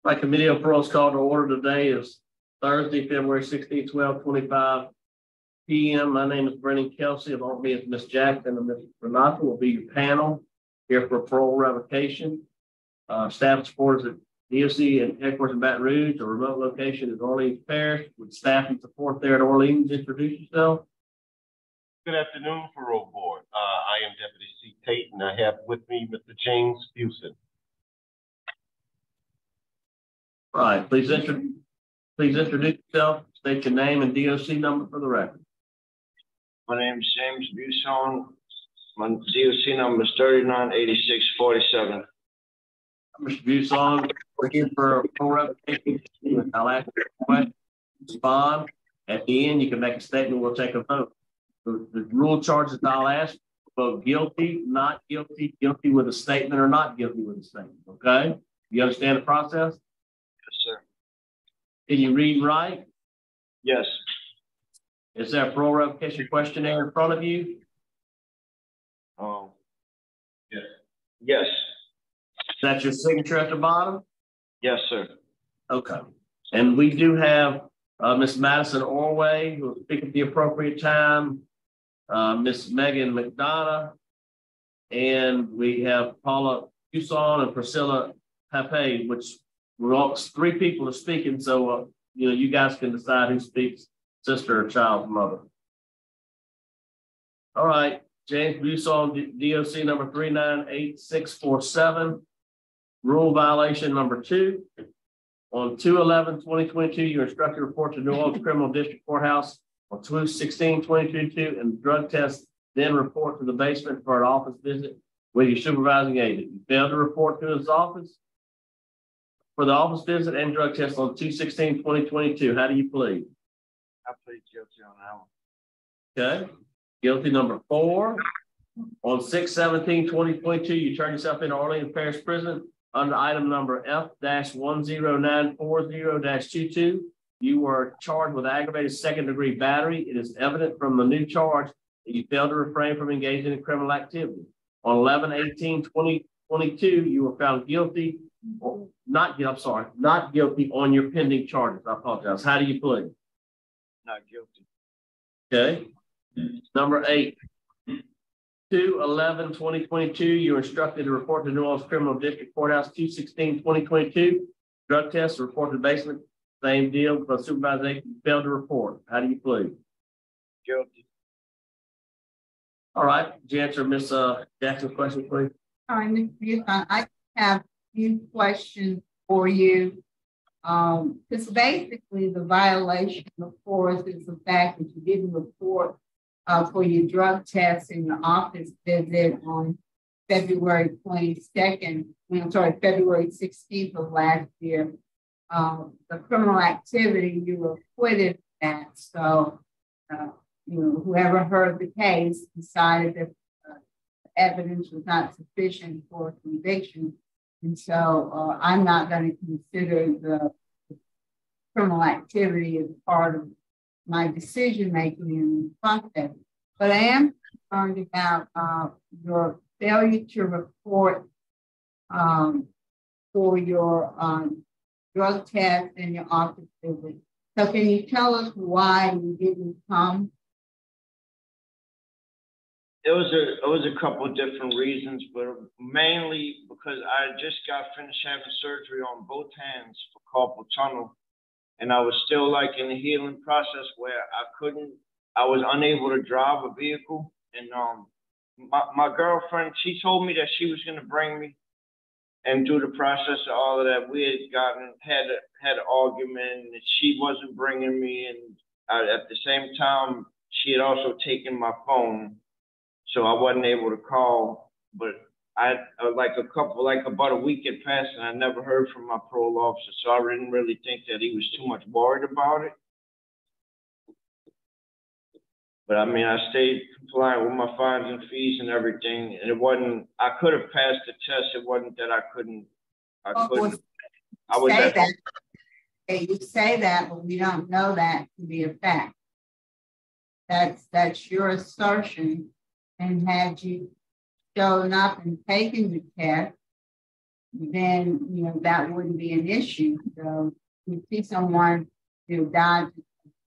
My committee of parole's called to order today is Thursday, February 16, 12:25 p.m. My name is Brennan Kelsey. Along with me is Ms. Jackson and Ms. Renata will be your panel here for parole revocation. Staff support is at DOC and headquarters in Baton Rouge. The remote location is Orleans Parish. With staff and support there at Orleans, introduce yourself. Good afternoon, Parole Board. I am Deputy C. Tate, and I have with me Mr. James Buisson. All right, please introduce yourself, state your name and DOC number for the record. My name is James Buisson. My DOC number is 398647. Mr. Buisson, we're here for parole revocation. I'll ask you a question, respond. At the end, you can make a statement, we'll take a vote. The rule charges I'll ask, vote guilty, not guilty, guilty with a statement, or not guilty with a statement, okay? You understand the process? Yes, sir. Can you read and write? Yes. Is there a parole revocation questionnaire in front of you? Yes. Yes. Is that your signature at the bottom? Yes, sir. Okay. And we do have Ms. Madison Orway, who will speak at the appropriate time, Ms. Megan McDonough, and we have Paula Buisson and Priscilla Pape, which we're all three people are speaking, so you guys can decide who speaks, sister or child's mother. All right, James Buisson, DOC number 398647, rule violation number 2. On 2/11/2022, you instructed to report to New Orleans Criminal District Courthouse. On 2/16/2022, and drug test, then report to the basement for an office visit with your supervising agent. You failed to report to his office for the office visit and drug test on 2/16/2022. How do you plead? I plead guilty on that one. Okay. Guilty number 4. On 6/17/2022, you turned yourself into Orleans Parish Prison under item number F-10940-22. You were charged with aggravated second-degree battery. It is evident from the new charge that you failed to refrain from engaging in criminal activity. On 11/18/2022, you were found guilty, or not guilty on your pending charges. I apologize. How do you plead? Not guilty. Okay. Number 8. 2/11/2022, you were instructed to report to New Orleans Criminal District Courthouse. 2/16/2022, drug test, report to the basement. Same deal, but supervisor failed to report. How do you plead? Guilty. All right. Could you answer Ms. Jackson's question, please? All right, Mr. Buisson, I have a few questions for you. Because basically the violation, of course, is the fact that you didn't report for your drug test in your office visit on February 16th of last year. The criminal activity, you were acquitted of that. So, whoever heard the case decided that the evidence was not sufficient for conviction. And so I'm not going to consider the criminal activity as part of my decision-making in the process. But I am concerned about your failure to report for your drug test and your office visit. So can you tell us why you didn't come? It was a couple of different reasons, but mainly because I just got finished having surgery on both hands for carpal tunnel, and I was still like in the healing process where I was unable to drive a vehicle. And my girlfriend, she told me that she was going to bring me, and through the process of all of that, we had an argument, and she wasn't bringing me, and at the same time, she had also taken my phone, so I wasn't able to call. But about a week had passed, and I never heard from my parole officer, so I didn't really think that he was too much worried about it. But I mean, I stayed compliant with my fines and fees and everything, and it wasn't. I could have passed the test. It wasn't that I couldn't. I couldn't. I was say that. Okay, you say that, but we don't know that to be a fact. That's your assertion. And had you shown up and taken the test, then, that wouldn't be an issue. So if you see someone who died of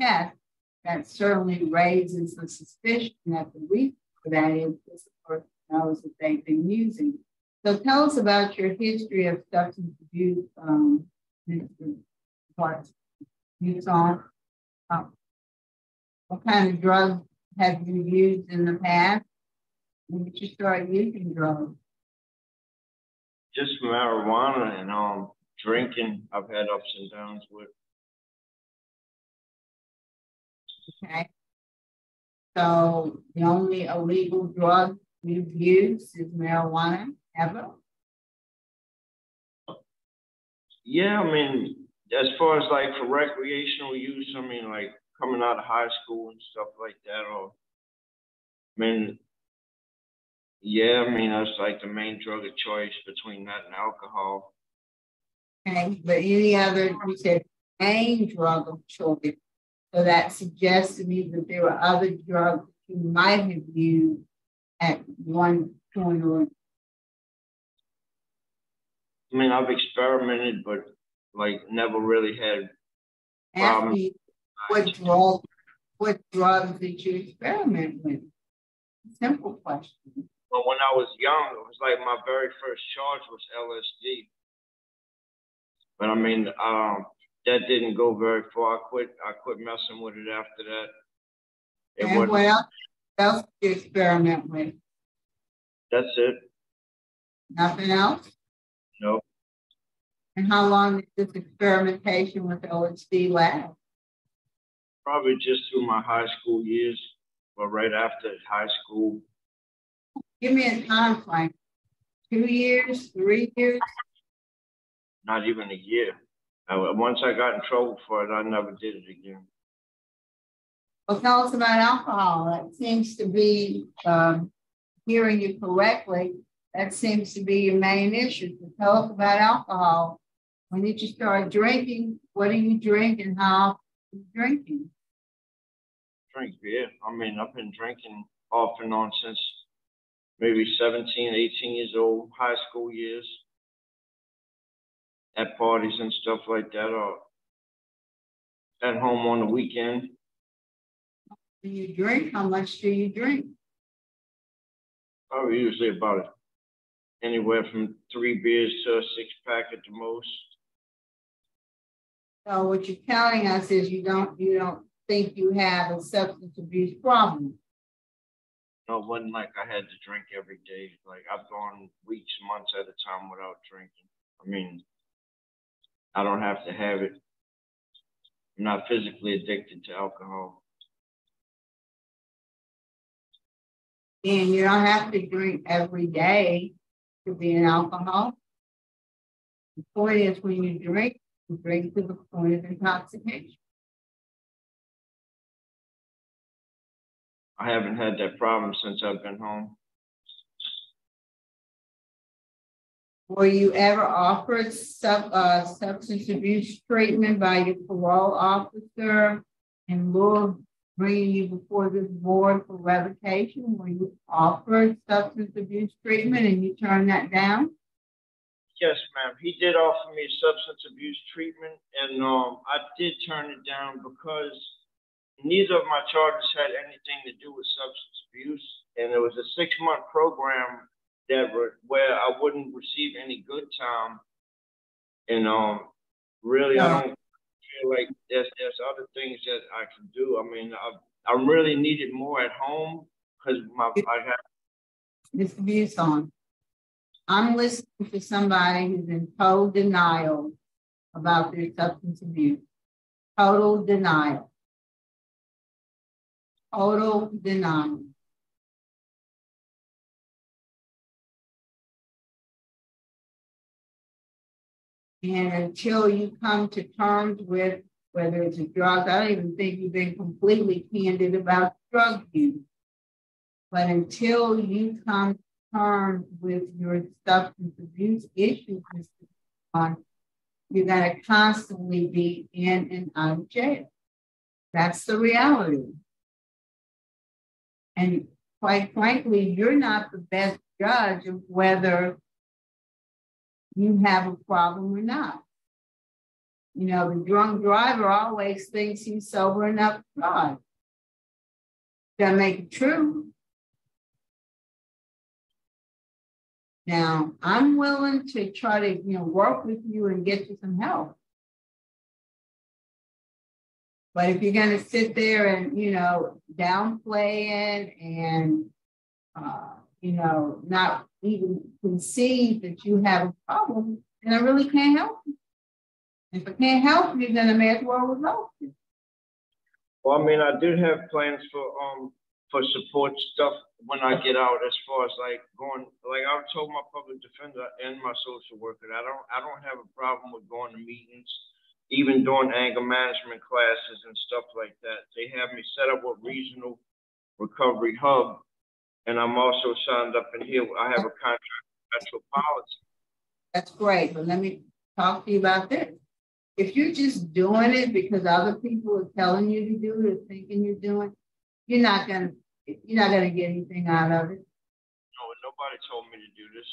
test, that certainly raises the suspicion that the reason for that is this person knows that they've been using. So tell us about your history of substance abuse, Buisson. What kind of drugs have you used in the past? When did you start using drugs? Just marijuana and drinking. I've had ups and downs with. Okay. So the only illegal drug you've used is marijuana ever? Yeah, I mean, as far as like for recreational use, I mean, like coming out of high school and stuff like that, or I mean, yeah, I mean, that's like the main drug of choice between that and alcohol. Okay, but any other, you said main drug of choice. So that suggests to me that there were other drugs you might have used at one point or another. I mean, I've experimented, but like never really had problems. What drugs did you experiment with? Simple question. Well, when I was young, it was like my very first charge was LSD. But I mean, that didn't go very far. I quit messing with it after that. And what else did you experiment with? That's it. Nothing else? No. And how long did this experimentation with LSD last? Probably just through my high school years, or right after high school. Give me a time frame. 2 years, 3 years? Not even a year. Once I got in trouble for it, I never did it again. Well, tell us about alcohol. That seems to be, hearing you correctly, that seems to be your main issue. So tell us about alcohol. When did you start drinking? What do you drink and how often are you drinking? Drink beer. I mean, I've been drinking off and on since maybe 17, 18 years old, high school years, at parties and stuff like that, or at home on the weekend. Do you drink? How much do you drink? Probably usually about anywhere from 3 beers to a 6-pack at the most. So what you're telling us is you don't think you have a substance abuse problem. No, it wasn't like I had to drink every day. Like I've gone weeks, months at a time without drinking. I mean, I don't have to have it. I'm not physically addicted to alcohol. And you don't have to drink every day to be an alcoholic. The point is when you drink to the point of intoxication. I haven't had that problem since I've been home. Were you ever offered substance abuse treatment by your parole officer in lieu of bringing you before this board for revocation? Were you offered substance abuse treatment and you turned that down? Yes, ma'am. He did offer me substance abuse treatment, and I did turn it down because neither of my charges had anything to do with substance abuse, and it was a 6-month program where I wouldn't receive any good time, and really, I don't feel like there's other things that I can do. I mean, I really needed more at home because I have. Mr. Buisson, I'm listening to somebody who's in total denial about their substance abuse. Total denial. Total denial. And until you come to terms with whether it's a drug, I don't even think you've been completely candid about drug use. But until you come to terms with your substance abuse issues, you're going to constantly be in and out of jail. That's the reality. And quite frankly, you're not the best judge of whether you have a problem or not. You know, the drunk driver always thinks he's sober enough to drive. Gotta make it true. Now, I'm willing to try to, work with you and get you some help. But if you're going to sit there and, downplay it and, not even concede that you have a problem, then I really can't help you. If I can't help you, then I may as well revoke you. Well, I mean, I did have plans for support stuff when I get out, as far as like I told my public defender and my social worker, I don't have a problem with going to meetings, even doing anger management classes and stuff like that. They have me set up with Regional Recovery Hub, and I'm also signed up in here. I have a contract with Metropolitan. That's great, but let me talk to you about this. If you're just doing it because other people are telling you to do it or thinking you're doing, you're not gonna get anything out of it. No, nobody told me to do this.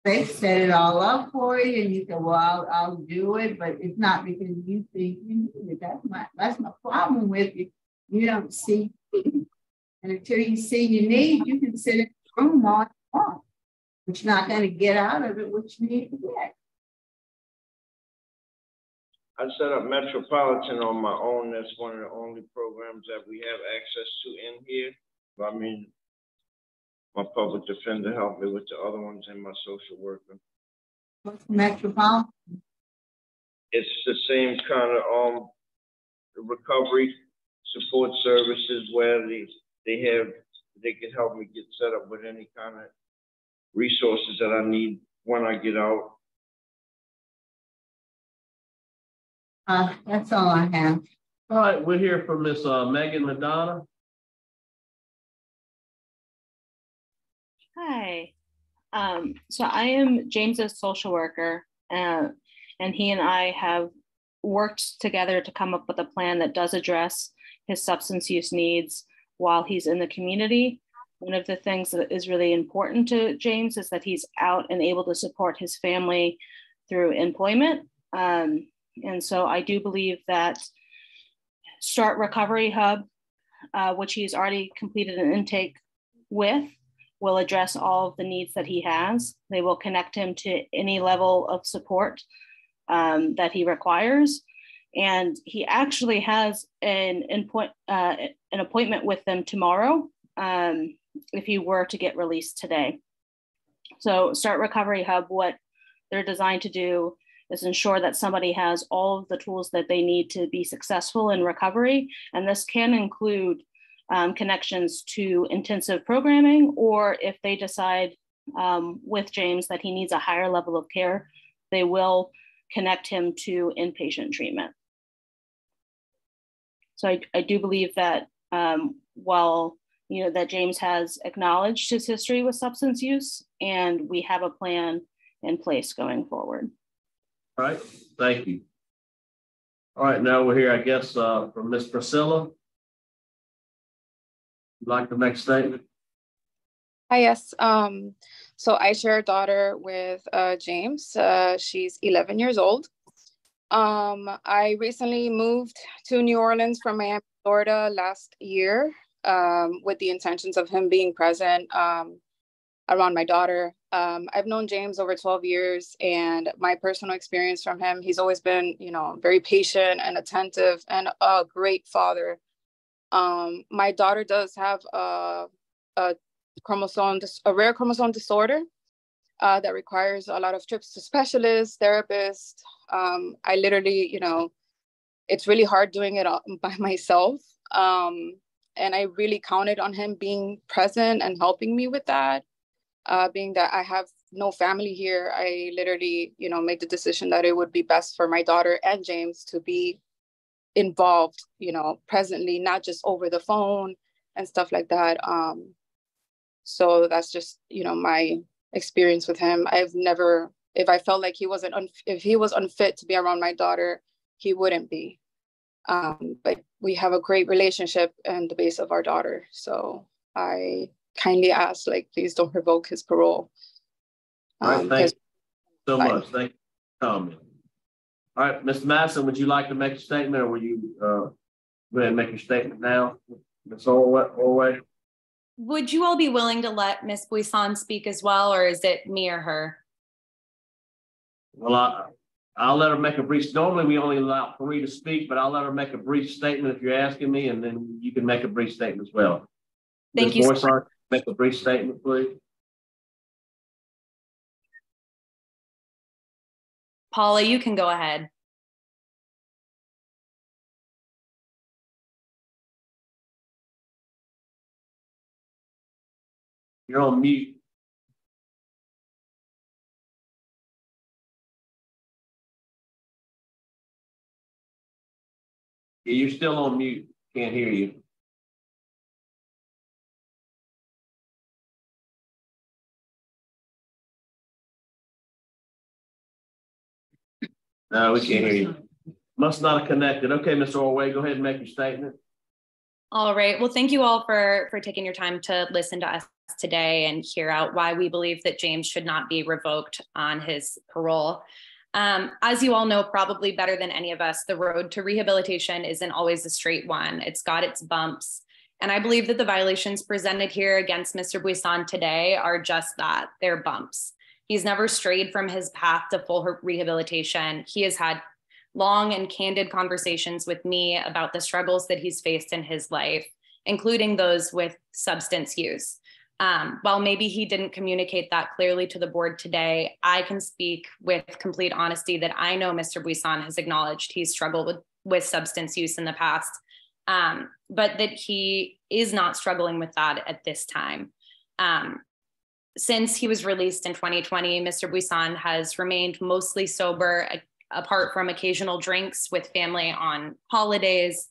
They set it all up for you, and you said, "Well, I'll do it," but it's not because you think you need it. That's my problem with you. You don't see, and until you see your need, you can sit in the room all you want, but you're not going to get out of it what you need to get. I set up Metropolitan on my own. That's one of the only programs that we have access to in here. I mean, my public defender helped me with the other ones and my social worker. What's Metropolitan? It's the same kind of recovery support services where they can help me get set up with any kind of resources that I need when I get out. That's all I have. All right, we'll hear from Miss Megan Madonna. Hi. So I am James's social worker, and he and I have worked together to come up with a plan that does address his substance use needs while he's in the community. One of the things that is really important to James is that he's out and able to support his family through employment. And so I do believe that Start Recovery Hub, which he's already completed an intake with, will address all of the needs that he has. They will connect him to any level of support that he requires. And he actually has an appointment with them tomorrow if he were to get released today. So Start Recovery Hub, what they're designed to do is ensure that somebody has all of the tools that they need to be successful in recovery. And this can include connections to intensive programming, or if they decide with James that he needs a higher level of care, they will connect him to inpatient treatment. So I do believe that while that James has acknowledged his history with substance use, and we have a plan in place going forward. All right, thank you. All right, now we're here, I guess, from Miss Priscilla. You'd like to make a statement? Hi, yes. So I share a daughter with James. She's 11 years old. I recently moved to New Orleans from Miami, Florida last year with the intentions of him being present around my daughter. I've known James over 12 years, and my personal experience from him, he's always been, very patient and attentive and a great father. My daughter does have a rare chromosome disorder that requires a lot of trips to specialists, therapists. I literally, it's really hard doing it all by myself. And I really counted on him being present and helping me with that. Being that I have no family here, I literally, made the decision that it would be best for my daughter and James to be involved, presently, not just over the phone and stuff like that. So that's just, my experience with him. If I felt like if he was unfit to be around my daughter, he wouldn't be. But we have a great relationship and the base of our daughter. So I kindly ask, please don't revoke his parole. All right, so Bye. much. Thank you for coming. All right, Mr. Madison, would you like to make a statement, or will you go ahead and make your statement now? Ms. Orway? Would you all be willing to let Ms. Buisson speak as well, or is it me or her? Well, I'll let her make a brief. Normally, we only allow 3 to speak, but I'll let her make a brief statement if you're asking me, and then you can make a brief statement as well. Thank you. Ms. Buisson, make a brief statement, please. Paula, you can go ahead. You're on mute. Yeah, you're still on mute. Can't hear you. No, we can't hear you. Must not have connected. Okay, Mr. Orway, go ahead and make your statement. All right. Well, thank you all for taking your time to listen to us today and hear out why we believe that James should not be revoked on his parole. As you all know, probably better than any of us, the road to rehabilitation isn't always a straight one. It's got its bumps. And I believe that the violations presented here against Mr. Buisson today are just that, they're bumps. He's never strayed from his path to full rehabilitation. He has had long and candid conversations with me about the struggles that he's faced in his life, including those with substance use. While maybe he didn't communicate that clearly to the board today, I can speak with complete honesty that I know Mr. Buisson has acknowledged he's struggled with substance use in the past, but that he is not struggling with that at this time. Since he was released in 2020, Mr. Buisson has remained mostly sober, apart from occasional drinks with family on holidays.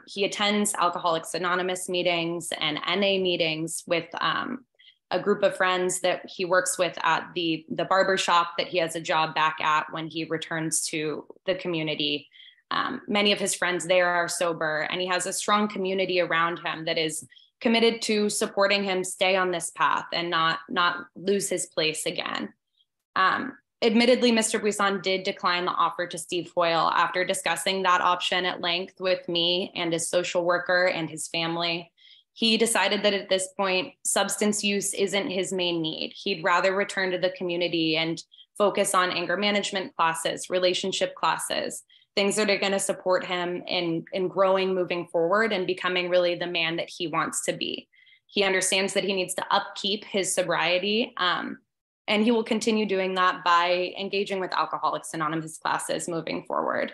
He attends Alcoholics Anonymous meetings and NA meetings with a group of friends that he works with at the barber shop that he has a job back at when he returns to the community. Many of his friends there are sober, and he has a strong community around him that is committed to supporting him stay on this path and not lose his place again. Admittedly, Mr. Buisson did decline the offer to Steve Hoyle after discussing that option at length with me and his social worker and his family. He decided that at this point, substance use isn't his main need. He'd rather return to the community and focus on anger management classes, relationship classes, things that are going to support him in growing moving forward and becoming really the man that he wants to be. He understands that he needs to upkeep his sobriety, and he will continue doing that by engaging with Alcoholics Anonymous classes moving forward.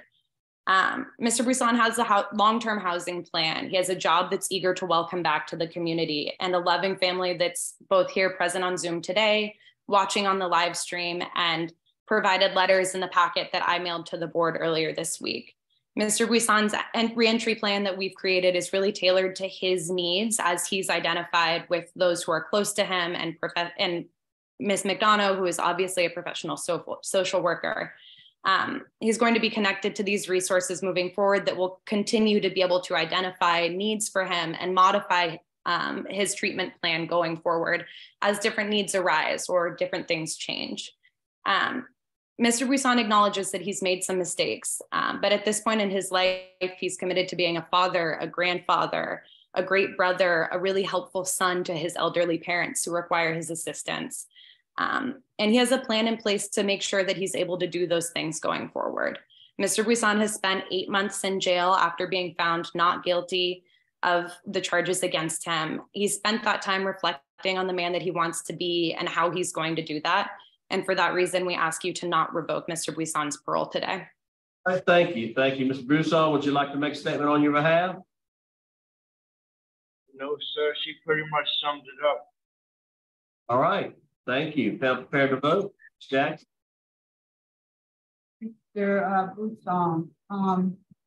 Mr. Buisson has a long-term housing plan. He has a job that's eager to welcome back to the community, and a loving family that's both here present on Zoom today, watching on the live stream, and provided letters in the packet that I mailed to the board earlier this week. Mr. Buisson's reentry plan that we've created is really tailored to his needs as he's identified with those who are close to him and Ms. McDonough, who is obviously a professional social worker. He's going to be connected to these resources moving forward that will continue to be able to identify needs for him and modify his treatment plan going forward as different needs arise or different things change. Mr. Buisson acknowledges that he's made some mistakes, but at this point in his life, he's committed to being a father, a grandfather, a great brother, a really helpful son to his elderly parents who require his assistance. And he has a plan in place to make sure that he's able to do those things going forward. Mr. Buisson has spent 8 months in jail after being found not guilty of the charges against him. He spent that time reflecting on the man that he wants to be and how he's going to do that. And for that reason, we ask you to not revoke Mr. Buisson's parole today. All right, thank you. Thank you. Mr. Buisson, would you like to make a statement on your behalf? No, sir. She pretty much summed it up. All right. Thank you. Prepared to vote? Jackson? Mr. Buisson,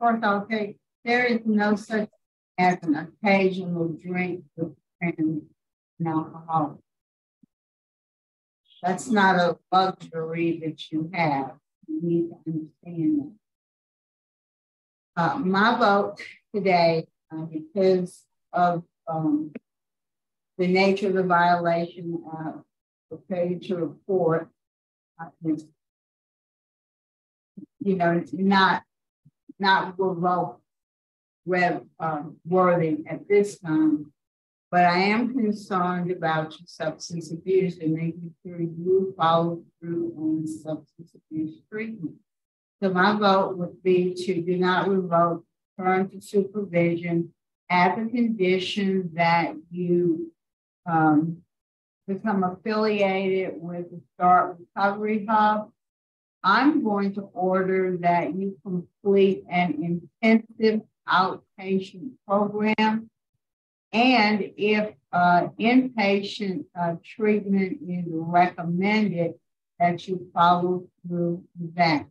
first I'll say there is no such as an occasional drink with friends and alcohol. That's not a luxury that you have. You need to understand that. My vote today, because of the nature of the violation, the failure to report, you know, not revoke worthy at this time. But I am concerned about your substance abuse and making sure you follow through on substance abuse treatment. So my vote would be to do not revoke, turn to supervision at the condition that you become affiliated with the START Recovery Hub. I'm going to order that you complete an intensive outpatient program. And if inpatient treatment is recommended, that you follow through that.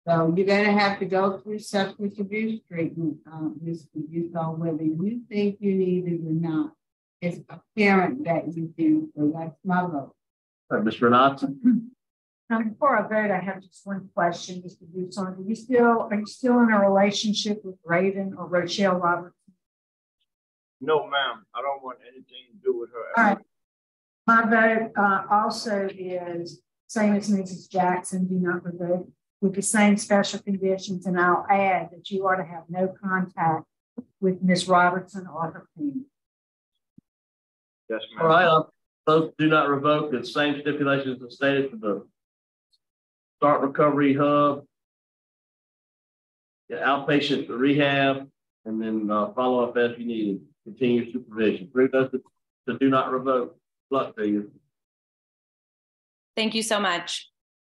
So you're going to have to go through substance abuse treatment, Mr. Buisson, whether you think you need it or not. It's apparent that you do, so that's my vote. Ms. Renata? Before I vote, I have just one question, Mr. Buisson. Are you still in a relationship with Raven or Rochelle Roberts? No, ma'am. I don't want anything to do with her. All right. My vote also is same as Mrs. Jackson, do not revoke, with the same special conditions. And I'll add that you are to have no contact with Ms. Robertson or her family. Yes, ma'am. All right. Both do not revoke. The same stipulations as stated for the START Recovery Hub, the outpatient rehab, and then follow up as you need. Continued supervision. Through those to do not revoke. Luck to you. Thank you so much.